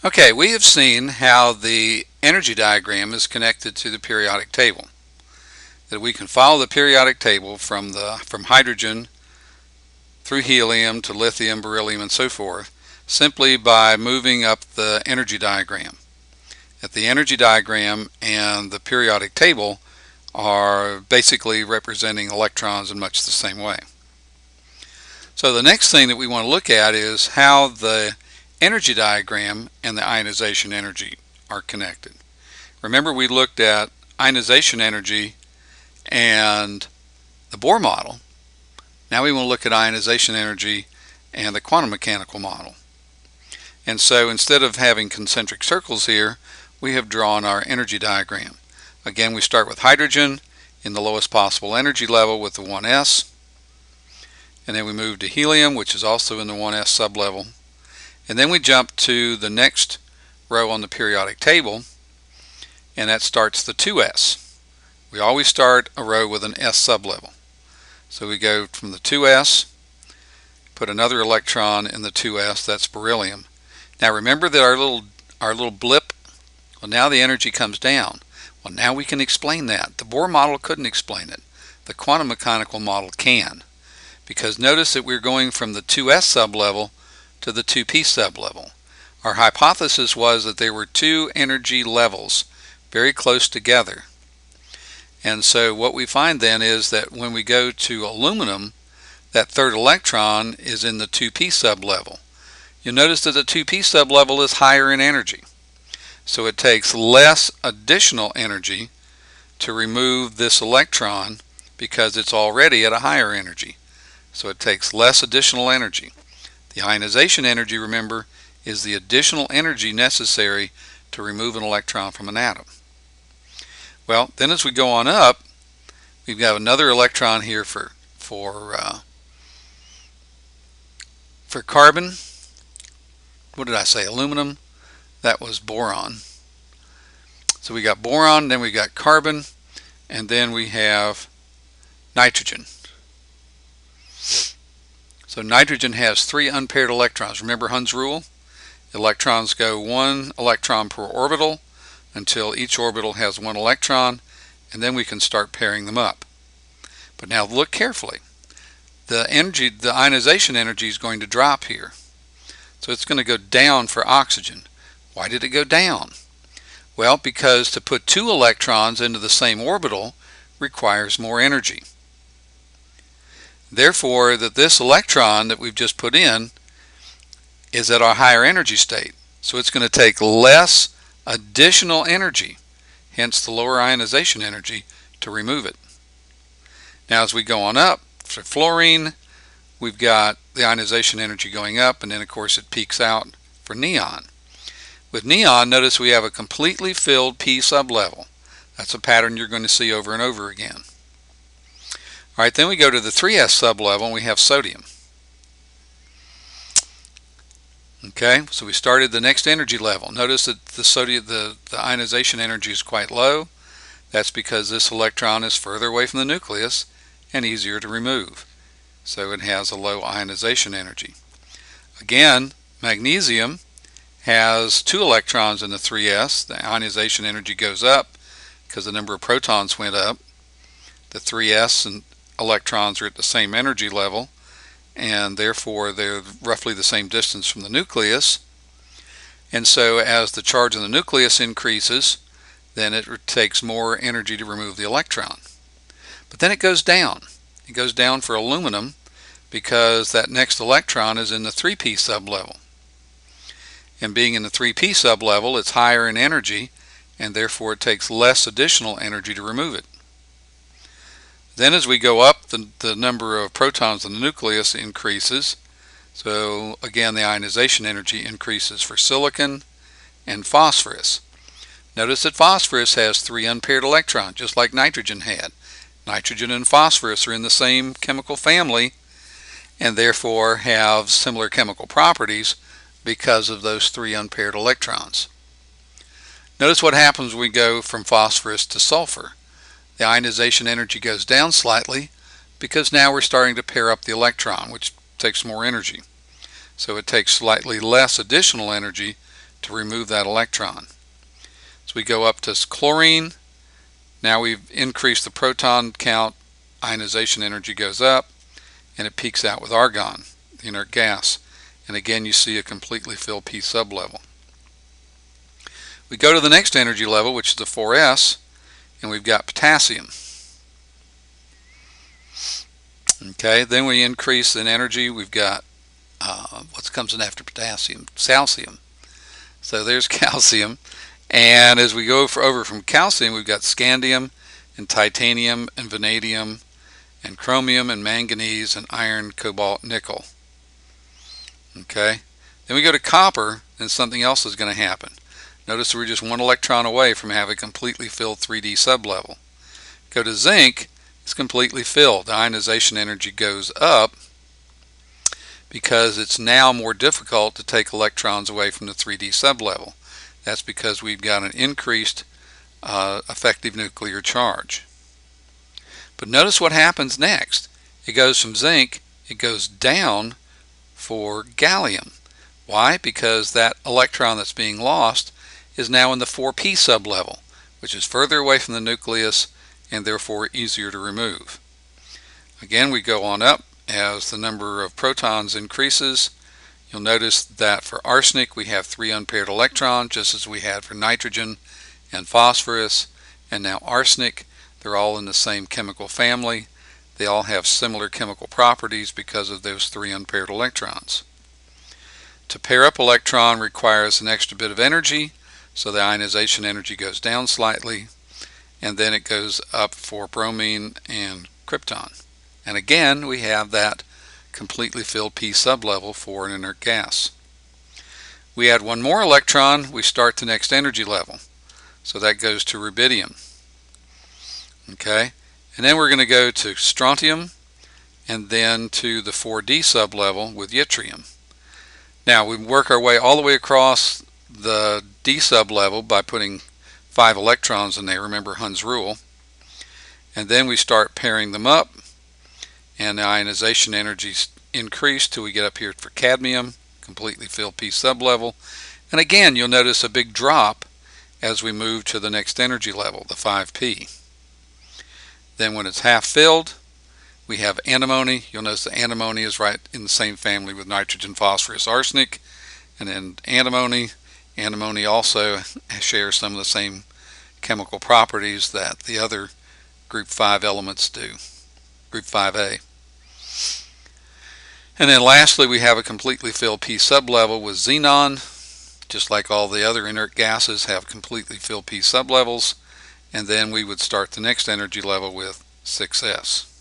Okay, we have seen how the energy diagram is connected to the periodic table. That we can follow the periodic table from hydrogen through helium to lithium, beryllium, and so forth simply by moving up the energy diagram. That the energy diagram and the periodic table are basically representing electrons in much the same way. So the next thing that we want to look at is how the energy diagram and the ionization energy are connected. Remember, we looked at ionization energy and the Bohr model. Now we want to look at ionization energy and the quantum mechanical model. And so instead of having concentric circles here, we have drawn our energy diagram. Again, we start with hydrogen in the lowest possible energy level with the 1s, and then we move to helium, which is also in the 1s sublevel, and then we jump to the next row on the periodic table, and that starts the 2s. We always start a row with an s sublevel. So we go from the 2s, put another electron in the 2s, that's beryllium. Now remember that our little blip, well, now the energy comes down. Well, now we can explain that. The Bohr model couldn't explain it. The quantum mechanical model can. Because notice that we're going from the 2s sublevel to the 2p sublevel. Our hypothesis was that there were two energy levels very close together. And so what we find then is that when we go to aluminum, that third electron is in the 2p sublevel. You'll notice that the 2p sublevel is higher in energy. So it takes less additional energy to remove this electron because it's already at a higher energy. So it takes less additional energy. The ionization energy, remember, is the additional energy necessary to remove an electron from an atom. Well, then as we go on up, we've got another electron here for carbon. What did I say? Aluminum. That was boron. So we got boron, then we got carbon, and then we have nitrogen. So nitrogen has 3 unpaired electrons. Remember Hund's rule? Electrons go 1 electron per orbital until each orbital has 1 electron, and then we can start pairing them up. But now look carefully. The ionization energy is going to drop here. So it's going to go down for oxygen. Why did it go down? Well, because to put 2 electrons into the same orbital requires more energy. Therefore, that this electron that we've just put in is at our higher energy state. So it's going to take less additional energy, hence the lower ionization energy, to remove it. Now as we go on up, for fluorine, we've got the ionization energy going up, and then of course it peaks out for neon. With neon, notice we have a completely filled p sublevel. That's a pattern you're going to see over and over again. Alright, then we go to the 3s sublevel and we have sodium. Okay, so we started the next energy level. Notice that the ionization energy is quite low. That's because this electron is further away from the nucleus and easier to remove. So it has a low ionization energy. Again, magnesium has 2 electrons in the 3s. The ionization energy goes up because the number of protons went up. The 3s and electrons are at the same energy level, and therefore they're roughly the same distance from the nucleus. And so as the charge in the nucleus increases, then it takes more energy to remove the electron. But then it goes down. It goes down for aluminum because that next electron is in the 3p sublevel. And being in the 3p sublevel, it's higher in energy, and therefore it takes less additional energy to remove it. Then as we go up, the number of protons in the nucleus increases. So again, the ionization energy increases for silicon and phosphorus. Notice that phosphorus has 3 unpaired electrons, just like nitrogen had. Nitrogen and phosphorus are in the same chemical family and therefore have similar chemical properties because of those 3 unpaired electrons. Notice what happens when we go from phosphorus to sulfur. The ionization energy goes down slightly because now we're starting to pair up the electron, which takes more energy. So it takes slightly less additional energy to remove that electron. So we go up to chlorine. Now we've increased the proton count, ionization energy goes up, and it peaks out with argon, the inert gas. And again, you see a completely filled p sublevel. We go to the next energy level, which is the 4s, and we've got potassium. Okay, then we increase in energy. We've got what comes in after potassium? Calcium. So there's calcium. And as we go over from calcium, we've got scandium and titanium and vanadium and chromium and manganese and iron, cobalt, nickel. Okay, then we go to copper, and something else is going to happen. Notice we're just one electron away from having a completely filled 3D sublevel. Go to zinc, it's completely filled. The ionization energy goes up because it's now more difficult to take electrons away from the 3D sublevel. That's because we've got an increased effective nuclear charge. But notice what happens next. It goes from zinc, it goes down for gallium. Why? Because that electron that's being lost is now in the 4p sublevel, which is further away from the nucleus and therefore easier to remove. Again, we go on up as the number of protons increases. You'll notice that for arsenic we have 3 unpaired electrons, just as we had for nitrogen and phosphorus. And now arsenic, they're all in the same chemical family. They all have similar chemical properties because of those 3 unpaired electrons. To pair up electron requires an extra bit of energy, so the ionization energy goes down slightly, and then it goes up for bromine and krypton. And again, we have that completely filled p sublevel for an inert gas. We add one more electron, we start the next energy level. So that goes to rubidium. Okay, and then we're going to go to strontium and then to the 4d sublevel with yttrium. Now we work our way all the way across the d sublevel by putting 5 electrons in there, remember Hund's rule. And then we start pairing them up, and the ionization energies increase till we get up here for cadmium, completely filled p sublevel. And again, you'll notice a big drop as we move to the next energy level, the 5p. Then when it's half filled, we have antimony. You'll notice the antimony is right in the same family with nitrogen, phosphorus, arsenic. And then antimony also shares some of the same chemical properties that the other group 5 elements do, group 5a. And then lastly, we have a completely filled p sublevel with xenon, just like all the other inert gases have completely filled p sublevels. And then we would start the next energy level with 6s.